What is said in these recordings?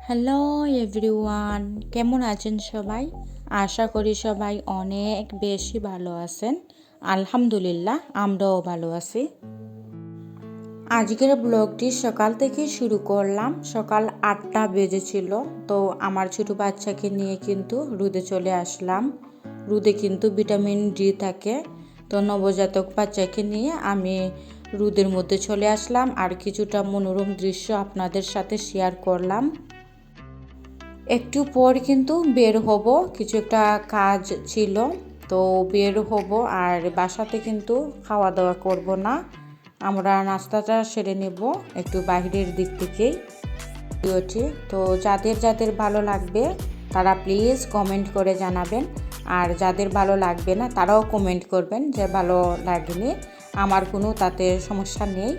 Hello everyone, কেমন আছেন সবাই? আশা করি সবাই অনেক বেশি ভালো আছেন। আলহামদুলিল্লাহ, আমরাও ভালো আছি। আজকের ব্লগটি সকাল থেকে শুরু করলাম। সকাল 8টা বেজেছিল। তো আমার ছোটো বাচ্চাকে নিয়ে কিন্তু রোদে চলে আসলাম। রোদে কিন্তু ভিটামিন ডি থাকে। তো নবজাতক বাচ্চাকে নিয়ে আমি রোদের মধ্যে চলে আসলাম আর কিছুটা মনোরম দৃশ্য আপনাদের সাথে শেয়ার করলাম। একটু পর কিন্তু বের হব, কিছু একটা কাজ ছিল, তো বের হব। আর বাসাতে কিন্তু খাওয়া দাওয়া করব না, আমরা নাস্তাটা সেরে নেব একটু বাইরের দিক থেকেই। তো যাদের যাদের ভালো লাগবে তারা প্লিজ কমেন্ট করে জানাবেন, আর যাদের ভালো লাগবে না তারাও কমেন্ট করবেন যে ভালো লাগেনি। আমার কোনো তাতে সমস্যা নেই।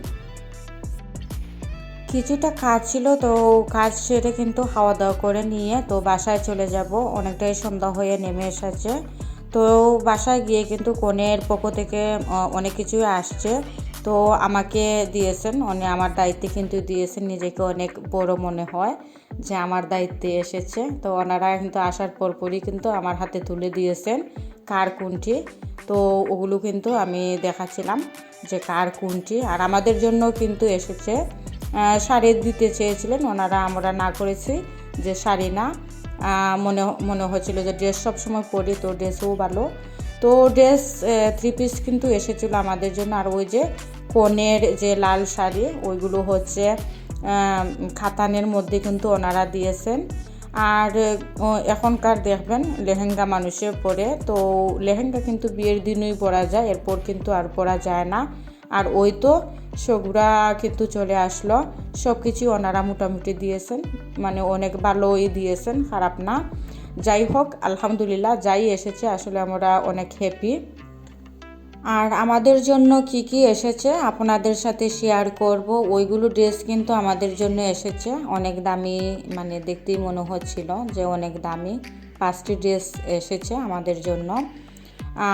কিছুটা কাজ ছিল, তো কাজ সেরে কিন্তু খাওয়া দাওয়া করে নিয়ে তো বাসায় চলে যাব। অনেকটাই সন্ধ্যা হয়ে নেমে এসেছে। তো বাসায় গিয়ে কিন্তু কনের পক্ষ থেকে অনেক কিছুই আসছে। তো আমাকে দিয়েছেন, আমার দায়িত্বে কিন্তু দিয়েছেন। নিজেকে অনেক বড় মনে হয় যে আমার দায়িত্বে এসেছে। তো ওনারা কিন্তু আসার পরপরই কিন্তু আমার হাতে তুলে দিয়েছেন কার কোনটি। তো ওগুলো কিন্তু আমি দেখাচ্ছিলাম যে কার কোনটি। আর আমাদের জন্য কিন্তু এসেছে শাড়ি দিতে চেয়েছিলেন ওনারা, আমরা না করেছি যে শাড়ি না। মনে হচ্ছিল যে ড্রেস সবসময় পরি, তো ড্রেসও ভালো। তো ড্রেস 3 পিস কিন্তু এসেছিল আমাদের জন্য। আর ওই যে কনের যে লাল শাড়ি, ওইগুলো হচ্ছে খাতানের মধ্যে কিন্তু ওনারা দিয়েছেন। আর এখনকার দেখবেন লেহেঙ্গা মানুষে পরে, তো লেহেঙ্গা কিন্তু বিয়ের দিনই পরা যায়, এরপর কিন্তু আর পরা যায় না। আর ওই তো সগুড়া কিন্তু চলে আসলো। সব কিছু ওনারা মোটামুটি দিয়েছেন, মানে অনেক ভালোই দিয়েছেন, খারাপ না। যাই হোক, আলহামদুলিল্লাহ যাই এসেছে আসলে আমরা অনেক হ্যাপি। আর আমাদের জন্য কি কি এসেছে আপনাদের সাথে শেয়ার করব। ওইগুলো ড্রেস কিন্তু আমাদের জন্য এসেছে অনেক দামি, মানে দেখতেই মনে হচ্ছিল যে অনেক দামি। 5টি ড্রেস এসেছে আমাদের জন্য।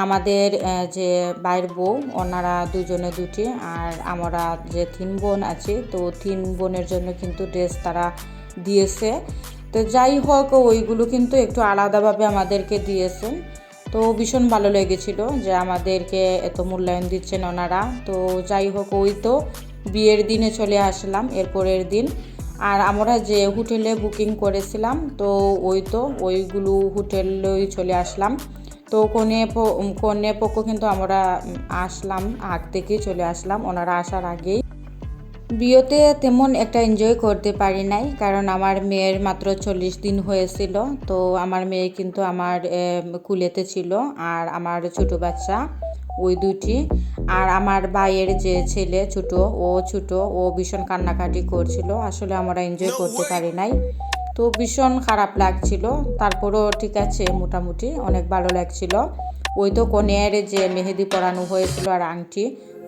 আমাদের যে ভাইয়ের বউ ওনারা দুজনে দুটি, আর আমরা যে 3 বোন আছি, তো 3 বোনের জন্য কিন্তু ড্রেস তারা দিয়েছে। তো যাই হোক, ওইগুলো কিন্তু একটু আলাদাভাবে আমাদেরকে দিয়েছেন। তো ভীষণ ভালো লেগেছিল যে আমাদেরকে এত মূল্যায়ন দিচ্ছেন ওনারা। তো যাই হোক, ওই তো বিয়ের দিনে চলে আসলাম এরপরের দিন। আর আমরা যে হোটেলে বুকিং করেছিলাম, তো ওই তো ওইগুলো হোটেলেই চলে আসলাম। তো কনে পক্ষ কিন্তু আমরা আসলাম আগ থেকেই চলে আসলাম, ওনারা আসার আগেই। বিয়েতে তেমন একটা এনজয় করতে পারি নাই, কারণ আমার মেয়ের মাত্র 40 দিন হয়েছিল। তো আমার মেয়ে কিন্তু আমার কুলেতে ছিল, আর আমার ছোটো বাচ্চা ওই দুটি। আর আমার ভাইয়ের যে ছেলে ছোটো, ও ভীষণ কান্নাকাটি করছিল। আসলে আমরা এনজয় করতে পারি নাই, তো ভীষণ খারাপ লাগছিল। তারপরও ঠিক আছে, মোটামুটি অনেক ভালো লাগছিল। ওই তো কনের যে মেহেদি পরানো হয়েছিল আর আংটি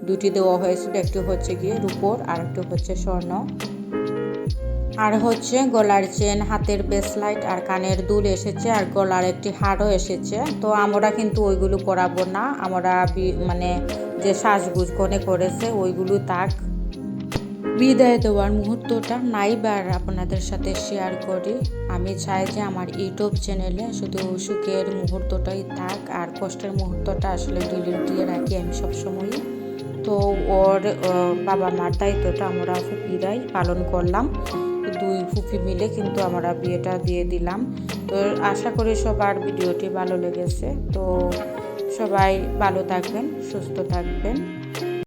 দুটি দেওয়া হয়েছিল, একটু হচ্ছে গিয়ে রূপোর আর একটু হচ্ছে স্বর্ণ। আর হচ্ছে গলার চেন, হাতের ব্রেসলাইট আর কানের দুল এসেছে, আর গলার একটি হারও এসেছে। তো আমরা কিন্তু ওইগুলো পরাবো না, আমরা মানে যে সাজগুজ কনে করেছে ওইগুলো তাক। বিদায় দেওয়ার মুহূর্তটা নাইবার আপনাদের সাথে শেয়ার করি। আমি চাই যে আমার ইউটিউব চ্যানেলে শুধু সুখের মুহূর্তটাই থাক, আর কষ্টের মুহূর্তটা আসলে ডিলিট দিয়ে রাখি আমি সবসময়ই। তো ওর বাবা মার দায়িত্বটা আমরা ফুপিরাই পালন করলাম। 2 ফুপি মিলে কিন্তু আমরা বিয়েটা দিয়ে দিলাম। তো আশা করি সবার ভিডিওটি ভালো লেগেছে। তো সবাই ভালো থাকবেন, সুস্থ থাকবেন।